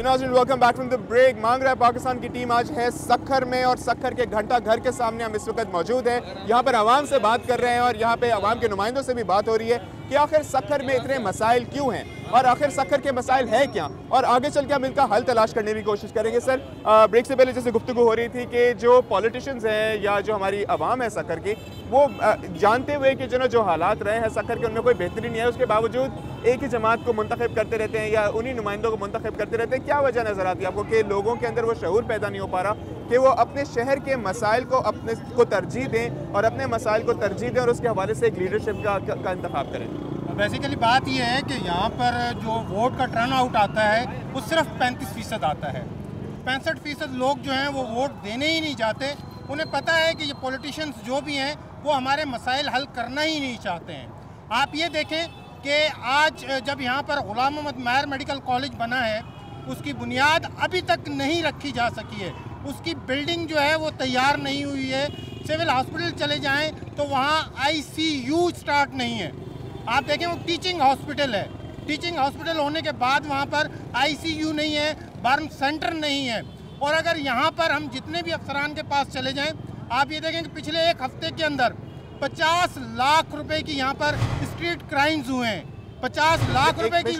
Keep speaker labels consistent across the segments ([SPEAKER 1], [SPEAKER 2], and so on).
[SPEAKER 1] नाज़रीन, welcome back from the break. मांग रहा है पाकिस्तान की टीम आज है सक्खर में और सक्खर के घंटा घर के सामने हम इस वक्त मौजूद हैं। यहाँ पर आवाम से बात कर रहे हैं और यहाँ पे आवाम के नुमाइंदों से भी बात हो रही है कि आखिर सक्खर में इतने मसाइल क्यों हैं और आखिर सक्खर के मसाइल है क्या, और आगे चल के हम इनका हल तलाश करने की कोशिश करेंगे। सर, ब्रेक से पहले जैसे गुफ्तगू हो रही थी कि जो पॉलिटिशियंस हैं या जो हमारी आवाम है सक्खर की, वो जानते हुए कि जो हालात रहे हैं सक्खर के उनमें कोई बेहतरी नहीं है, उसके बावजूद एक ही जमात को मुंतखब करते रहते हैं या उन्हीं नुमाइंदों को मुंतखब करते रहते हैं। क्या वजह नज़र आती है आपको कि लोगों के अंदर वो शऊर पैदा नहीं हो पा रहा कि वो अपने शहर के मसाइल को अपने को तरजीह दें और अपने मसाइल को तरजीह दें और उसके हवाले से एक लीडरशिप का इंतखाब करें?
[SPEAKER 2] बेसिकली बात यह है कि यहाँ पर जो वोट का टर्न आउट आता है वो सिर्फ 35% आता है। 65% लोग जो हैं वो वोट देने ही नहीं चाहते। उन्हें पता है कि ये पॉलिटिशियंस जो भी हैं वो हमारे मसाइल हल करना ही नहीं चाहते हैं। आप ये देखें कि आज जब यहाँ पर गुलाम मोहम्मद महर मेडिकल कॉलेज बना है, उसकी बुनियाद अभी तक नहीं रखी जा सकी है। उसकी बिल्डिंग जो है वो तैयार नहीं हुई है। सिविल हॉस्पिटल चले जाएं तो वहाँ ICU स्टार्ट नहीं है। आप देखें वो टीचिंग हॉस्पिटल है, टीचिंग हॉस्पिटल होने के बाद वहाँ पर ICU नहीं है, बर्न सेंटर नहीं है। और अगर यहाँ पर हम जितने भी अफसरान के पास चले जाएं, आप ये देखें कि पिछले एक हफ्ते के अंदर 50 लाख रुपए की यहाँ पर स्ट्रीट क्राइम्स हुए हैं। 50 लाख रुपए की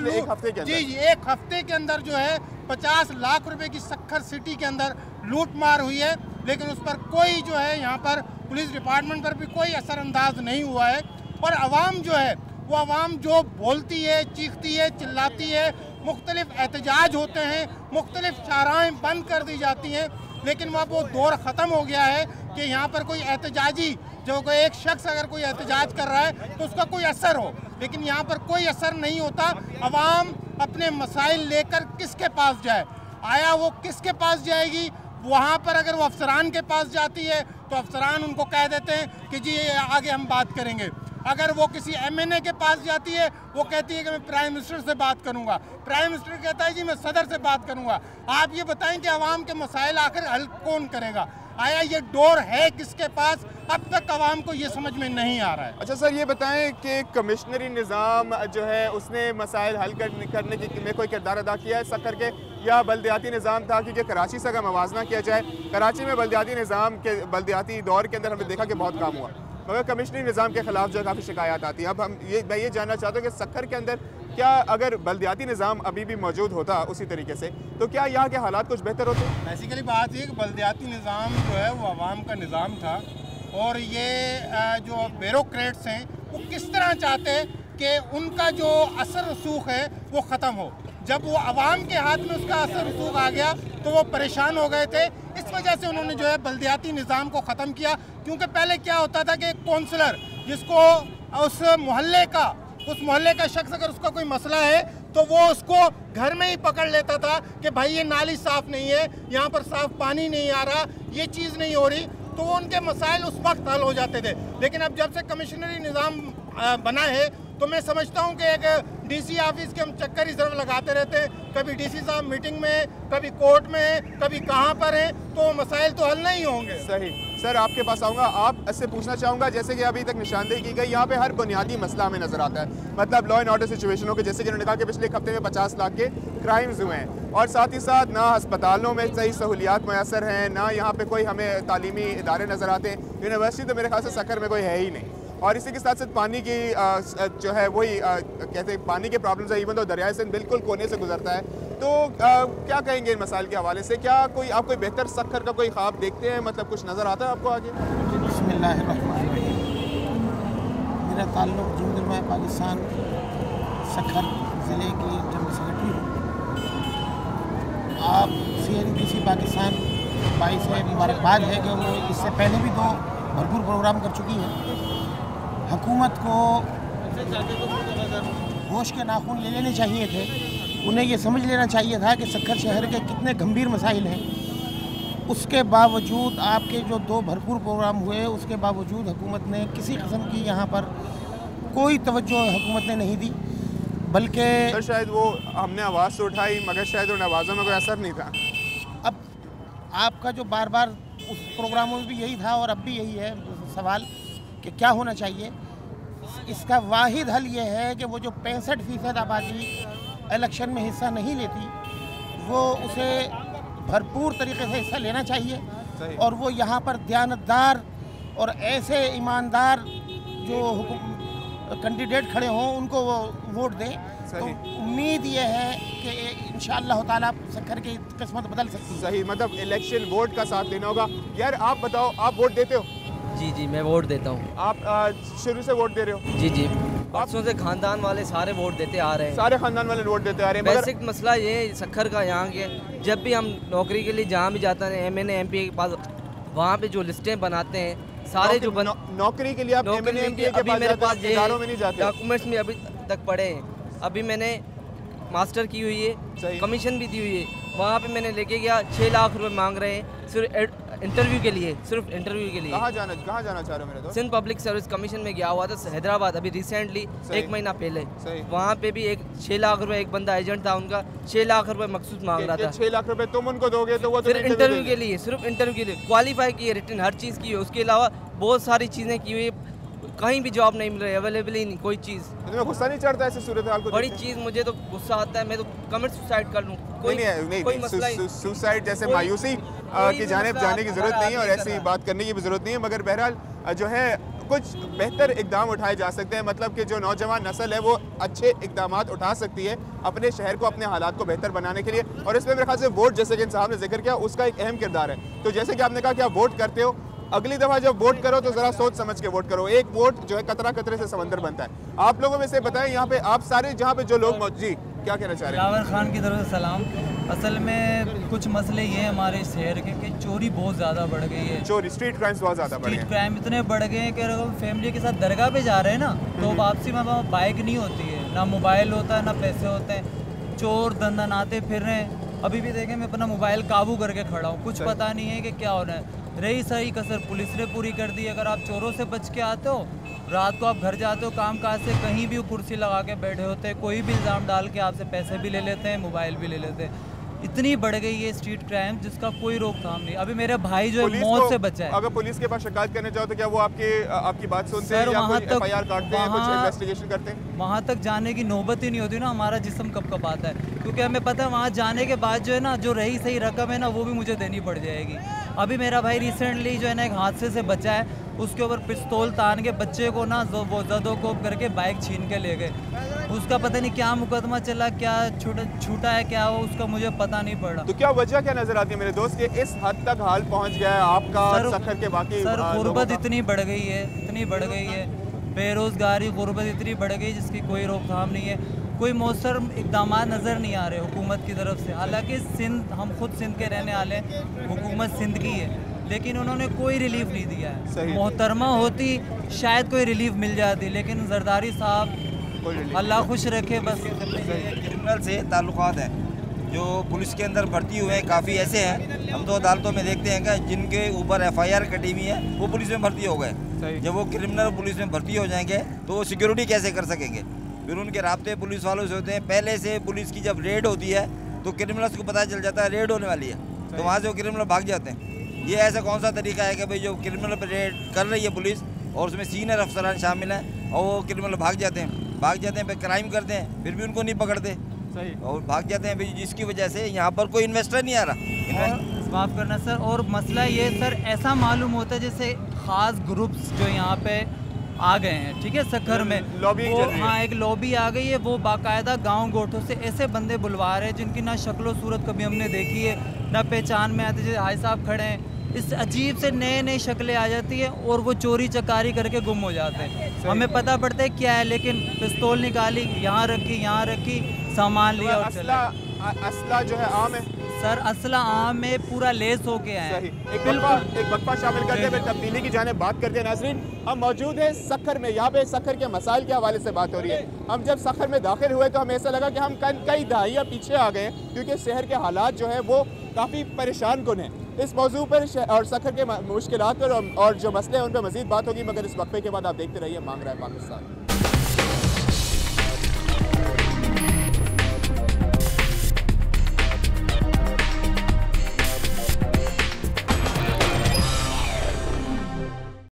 [SPEAKER 2] जी एक हफ्ते के अंदर जो है 50 लाख रुपए की सक्खर सिटी के अंदर लूट मार हुई है, लेकिन उस पर कोई जो है यहाँ पर पुलिस डिपार्टमेंट पर भी कोई असरअंदाज नहीं हुआ है। और आवाम जो है वो आवाम जो बोलती है, चीखती है, चिल्लाती है, मुख्तलिफ एहतजाज होते हैं, मुख्तलिफ शाहराहें बंद कर दी जाती हैं, लेकिन वह वो दौर ख़त्म हो गया है कि यहाँ पर कोई एहतजाजी जो कोई एक शख्स अगर कोई एहतजाज कर रहा है तो उसका कोई असर हो, लेकिन यहाँ पर कोई असर नहीं होता। आवाम अपने मसाइल लेकर किसके पास जाए, आया वो किसके पास जाएगी? वहाँ पर अगर वो अफसरान के पास जाती है तो अफसरान उनको कह देते हैं कि जी आगे हम बात करेंगे। अगर वो किसी MNA के पास जाती है, वो कहती है कि मैं प्राइम मिनिस्टर से बात करूंगा। प्राइम मिनिस्टर कहता है जी मैं सदर से बात करूंगा। आप ये बताएं कि आवाम के मसाइल आखिर हल कौन करेगा? आया ये डोर है किसके पास? अब तक आवाम को ये समझ में नहीं आ रहा है।
[SPEAKER 1] अच्छा सर, ये बताएं कि कमिश्नरी निज़ाम जो है उसने मसाइल हल करने की में कोई किरदार अदा किया है सक्खर के, या बल्दियाती निज़ाम था? क्योंकि कराची से अगर मवाजना किया जाए, कराची में बल्दियाती निज़ाम के बल्दियाती दौर के अंदर हमने देखा कि बहुत काम हुआ, मगर कमिश्नरी निज़ाम के खिलाफ जो काफ़ी शिकायत आती है। अब मैं ये जानना चाहता हूँ कि सक्खर के अंदर क्या अगर बल्दियाती निज़ाम अभी भी मौजूद होता उसी तरीके से, तो क्या यहाँ के हालात कुछ बेहतर होते?
[SPEAKER 2] बेसिकली बात ये कि बल्दियाती निज़ाम जो है वो आवाम का निज़ाम था, और ये जो ब्यूरोक्रेट्स हैं वो किस तरह चाहते हैं कि उनका जो असर रसूख है वो ख़त्म हो। जब वो आवाम के हाथ में उसका असर रसूख आ गया तो वो परेशान हो गए थे। इस वजह से उन्होंने जो है बल्दियाती निज़ाम को ख़त्म किया। क्योंकि पहले क्या होता था कि एक काउंसलर जिसको उस मोहल्ले का शख्स अगर उसका कोई मसला है तो वो उसको घर में ही पकड़ लेता था कि भाई ये नाली साफ़ नहीं है, यहाँ पर साफ़ पानी नहीं आ रहा, ये चीज़ नहीं हो रही, तो वो उनके मसाइल उस वक्त हल हो जाते थे। लेकिन अब जब से कमिश्नरी निज़ाम बना है तो मैं समझता हूँ कि एक DC ऑफिस के हम चक्कर ही सिर्फ लगाते रहते हैं, कभी DC साहब मीटिंग में, कभी कोर्ट में, कभी कहाँ पर हैं, तो मसाइल तो हल नहीं होंगे।
[SPEAKER 1] सही सर, आपके पास आऊँगा, आप इससे पूछना चाहूँगा, जैसे कि अभी तक निशानदेही की गई, यहाँ पे हर बुनियादी मसला हमें नजर आता है, मतलब लॉ एंड ऑर्डर सिचुएशनों के, जैसे कि उन्होंने कहा कि पिछले एक हफ्ते में 50 लाख के क्राइम्स हुए हैं, और साथ ही साथ ना अस्पतालों में सही सहूलियात मैसर हैं, ना यहाँ पे कोई हमें तालीमी इदारे नज़र आते हैं। यूनिवर्सिटी तो मेरे ख्याल से सक्खर में कोई है ही नहीं, और इसी के साथ साथ पानी की जो है वही कहते हैं पानी के प्रॉब्लम्स है, इवन तो दरियाए सिंध बिल्कुल कोने से गुजरता है। तो क्या कहेंगे इन मसाइल के हवाले से? क्या कोई आप कोई बेहतर सक्खर का कोई ख्वाब देखते हैं, मतलब कुछ नज़र आता है आपको आगे?
[SPEAKER 3] बिस्मिल्लाहिर्रहमानिर्रहीम। मेरा ताल्लुक़ जुम्मन पाकिस्तान सक्खर ज़िले की जनरल सेक्रेटरी हूँ। आप CNBC पाकिस्तान भाई से मुबारकबाद है कि वो इससे पहले भी 2 भरपूर प्रोग्राम कर चुकी है। हुकूमत को होश के नाखून ले लेने चाहिए थे, उन्हें ये समझ लेना चाहिए था कि सक्खर शहर के कितने गंभीर मसाइल हैं। उसके बावजूद आपके जो 2 भरपूर प्रोग्राम हुए, उसके बावजूद हुकूमत ने किसी किस्म की यहाँ पर कोई तवज्जो हुकूमत ने नहीं दी, बल्कि
[SPEAKER 1] शायद वो हमने आवाज़ तो उठाई मगर शायद उन आवाज़ों में कोई असर नहीं था।
[SPEAKER 3] अब आपका जो बार बार उस प्रोग्रामों में भी यही था और अब भी यही है सवाल कि क्या होना चाहिए। इसका वाहिद हल ये है कि वो जो 65% आबादी इलेक्शन में हिस्सा नहीं लेती, वो उसे भरपूर तरीके से हिस्सा लेना चाहिए
[SPEAKER 1] सही।
[SPEAKER 3] और वो यहाँ पर दयानतदार और ऐसे ईमानदार जो कैंडिडेट खड़े हों उनको वो वोट दें। तो उम्मीद ये है कि इंशाअल्लाह ताला सक्खर की किस्मत बदल सकती है।
[SPEAKER 1] सही, मतलब इलेक्शन वोट का साथ देना होगा। यार आप बताओ, आप वोट देते हो?
[SPEAKER 4] जी जी, मैं वोट देता हूँ।
[SPEAKER 1] आप शुरू से वोट दे रहे हो?
[SPEAKER 4] जी जी, बरसों से खानदान वाले सारे वोट देते आ रहे हैं।
[SPEAKER 1] सारे खानदान वाले वोट देते आ रहे हैं।
[SPEAKER 4] बेसिक मसला ये है सक्खर का यहाँ के, जब भी हम नौकरी के लिए जहाँ भी जाते हैं MNA MP के पास, वहाँ पे जो लिस्टें बनाते हैं सारे जो
[SPEAKER 1] नौकरी के लिए आप MNA MP के पास जाते हैं, इदारों में नहीं जाते?
[SPEAKER 4] डॉक्यूमेंट्स में अभी तक पड़े हैं। अभी मैंने मास्टर की हुई है, कमीशन भी दी हुई है। वहाँ पे मैंने लेके गया, 6 लाख रुपए मांग रहे हैं सिर्फ इंटरव्यू के लिए, सिर्फ इंटरव्यू के लिए।
[SPEAKER 1] कहाँ जाना चाह रहे हो मेरे दोस्त?
[SPEAKER 4] सिंध पब्लिक सर्विस कमीशन में गया हुआ था हैदराबाद, अभी रिसेंटली 1 महीना पहले। वहाँ पे भी 6 लाख रुपए, एक बंदा एजेंट था उनका, 6 लाख रुपए मखसूस मांग रहा था।
[SPEAKER 1] 6 लाख रुपए तुम उनको दोगे तो वो
[SPEAKER 4] सिर्फ इंटरव्यू के लिए, सिर्फ इंटरव्यू के लिए क्वालिफाई की है, रिटन हर चीज़ की है। उसके अलावा बहुत सारी चीज़ें की हुई, कहीं भी जॉब नहीं मिल रही, अवेलेबल ही नहीं कोई चीज़।
[SPEAKER 1] तुम्हें गुस्सा नहीं चढ़ता ऐसे सूरत हाल को?
[SPEAKER 4] बड़ी चीज़ मुझे तो गुस्सा आता है, मैं तो कमेंट सुसाइड कर लूँ।
[SPEAKER 1] नहीं, सुसाइड जैसे मायूसी की जानिब जाने की ज़रूरत नहीं है और ऐसी बात करने की भी ज़रूरत नहीं है। मगर बहरहाल जो है कुछ बेहतर इकदाम उठाए जा सकते हैं, मतलब कि जो नौजवान नस्ल है वो अच्छे इकदाम उठा सकती है अपने शहर को, अपने हालात को बेहतर बनाने के लिए। और इसमें मेरे ख्याल से वोट, जैसे कि इन साहब ने जिक्र किया, उसका एक अहम किरदार है। तो जैसे कि आपने कहा कि आप वोट करते हो, अगली दफ़ा जब वोट करो तो ज़रा सोच समझ के वोट करो। एक वोट जो है कतरा कतरे से समंदर बनता है। आप लोगों में से बताएं, यहाँ पे आप सारे जहाँ पे जो लोग जी क्या कहना चाह रहे हैं?
[SPEAKER 5] यावर खान की तरफ से सलाम। असल में कुछ मसले ये हैं हमारे शहर के कि चोरी बहुत ज़्यादा बढ़ गई है।
[SPEAKER 1] चोरी, स्ट्रीट क्राइम्स बहुत ज़्यादा बढ़ गए हैं।
[SPEAKER 5] स्ट्रीट क्राइम इतने बढ़ गए हैं कि अगर हम फैमिली के साथ दरगाह पे जा रहे हैं ना, तो वापसी में वहाँ बाइक नहीं होती है, ना मोबाइल होता है, ना पैसे होते हैं। चोर दंदनाते फिर रहे हैं। अभी भी देखें, मैं अपना मोबाइल काबू करके खड़ा हूँ, कुछ पता नहीं है कि क्या हो रहा है। रही सही कसर पुलिस ने पूरी कर दी। अगर आप चोरों से बच के आते हो, रात को आप घर जाते हो काम काज से, कहीं भी कुर्सी लगा के बैठे होते हैं, कोई भी इल्ज़ाम डाल के आपसे पैसे भी ले लेते हैं, मोबाइल भी ले लेते हैं। इतनी बढ़ गई है स्ट्रीट क्राइम जिसका कोई रोकथाम नहीं। अभी मेरा भाई जो है मौत से बचा है।
[SPEAKER 1] अगर पुलिस के पास शिकायत करने जाओ तो क्या वो आपकी बात सुनते हैं या कोई FIR काटते हैं, कुछ इन्वेस्टिगेशन करते हैं?
[SPEAKER 5] वहाँ तक जाने की नौबत ही नहीं होती ना, हमारा जिस्म कब आता है। क्योंकि हमें पता है वहाँ जाने के बाद जो है ना, जो रही सही रकम है ना, वो भी मुझे देनी पड़ जाएगी। अभी मेरा भाई रिसेंटली जो है ना एक हादसे से बचा है, उसके ऊपर पिस्तौल तान के बच्चे को ना वो जदोकोब करके बाइक छीन के ले गए। उसका पता नहीं क्या मुकदमा चला, क्या छूटा है, क्या हो उसका मुझे पता नहीं पड़ा।
[SPEAKER 1] तो क्या वजह क्या नजर आती है मेरे दोस्त कि इस हद तक हाल पहुंच गया है आपका, सक्खर के बाकी?
[SPEAKER 5] सर गुर्बत इतनी बढ़ गई है, इतनी बढ़ गई है, बेरोजगारी गुर्बत इतनी बढ़ गई जिसकी कोई रोकथाम नहीं है। कोई मौसर इकदाम नज़र नहीं आ रहे हुकूमत की तरफ से। हालांकि सिंध, हम खुद सिंध के रहने वाले, हुकूमत सिंध की है, लेकिन उन्होंने कोई रिलीफ नहीं दिया है। मोहतरमा होती शायद कोई रिलीफ मिल जाती, लेकिन जरदारी साहब अल्लाह खुश रखे बस।
[SPEAKER 6] क्रिमिनल से ताल्लुकात हैं जो पुलिस के अंदर भर्ती हुए हैं, काफ़ी ऐसे हैं। हम तो अदालतों में देखते हैं कि जिनके ऊपर FIR कटी हुई है वो पुलिस में भर्ती हो गए। जब वो क्रिमिनल पुलिस में भर्ती हो जाएंगे तो वो सिक्योरिटी कैसे कर सकेंगे? फिर उनके राब्ते पुलिस वालों से होते हैं। पहले से पुलिस की जब रेड होती है तो क्रिमिनल्स को पता चल जाता है रेड होने वाली है, तो वहाँ से वो क्रिमिनल भाग जाते हैं। ये ऐसा कौन सा तरीका है कि भाई जो क्रिमिनल पर रेड कर रही है पुलिस और उसमें सीनियर अफसरान शामिल हैं और वो क्रिमिनल भाग जाते हैं, फिर क्राइम करते हैं, फिर भी उनको नहीं पकड़ते और भाग जाते हैं, जिसकी वजह से यहाँ पर कोई इन्वेस्टर नहीं आ रहा।
[SPEAKER 5] माफ़ करना सर, और मसला ये सर ऐसा मालूम होता है जैसे ख़ास ग्रुप्स जो यहाँ पे आ गए हैं, ठीक है, सक्खर में हाँ एक लॉबी आ गई है। वो बाकायदा गांव गोठों से ऐसे बंदे बुलवा रहे हैं जिनकी ना शक्लो सूरत कभी हमने देखी है, ना पहचान में आते। जैसे हाई साहब खड़े हैं, इस अजीब से नए शक्लें आ जाती है और वो चोरी चकारी करके गुम हो जाते हैं। हमें पता पड़ता है क्या है, लेकिन पिस्तौल निकाली, यहाँ रखी, सामान लिया और चला।
[SPEAKER 1] असला जो है आम है
[SPEAKER 5] सर, असला आम में पूरा लेस हो गया है।
[SPEAKER 1] एक वक्फा शामिल करते हुए तब्दीली की जाने बात करते हैं। नाज़रीन, हम मौजूद हैं सक्खर में। यहाँ पे सक्खर के मसाइल के हवाले से बात हो रही है। हम जब सक्खर में दाखिल हुए तो हमें ऐसा लगा कि हम कई दहाइयाँ पीछे आ गए, क्योंकि शहर के हालात जो है वो काफ़ी परेशान कुन है। इस मौजू पर और सक्खर के मुश्किलात पर और जो मसले हैं उन पर मज़ीद बात होगी, मगर इस वक्फे के बाद आप देखते रहिए मांग रहा है पाकिस्तान।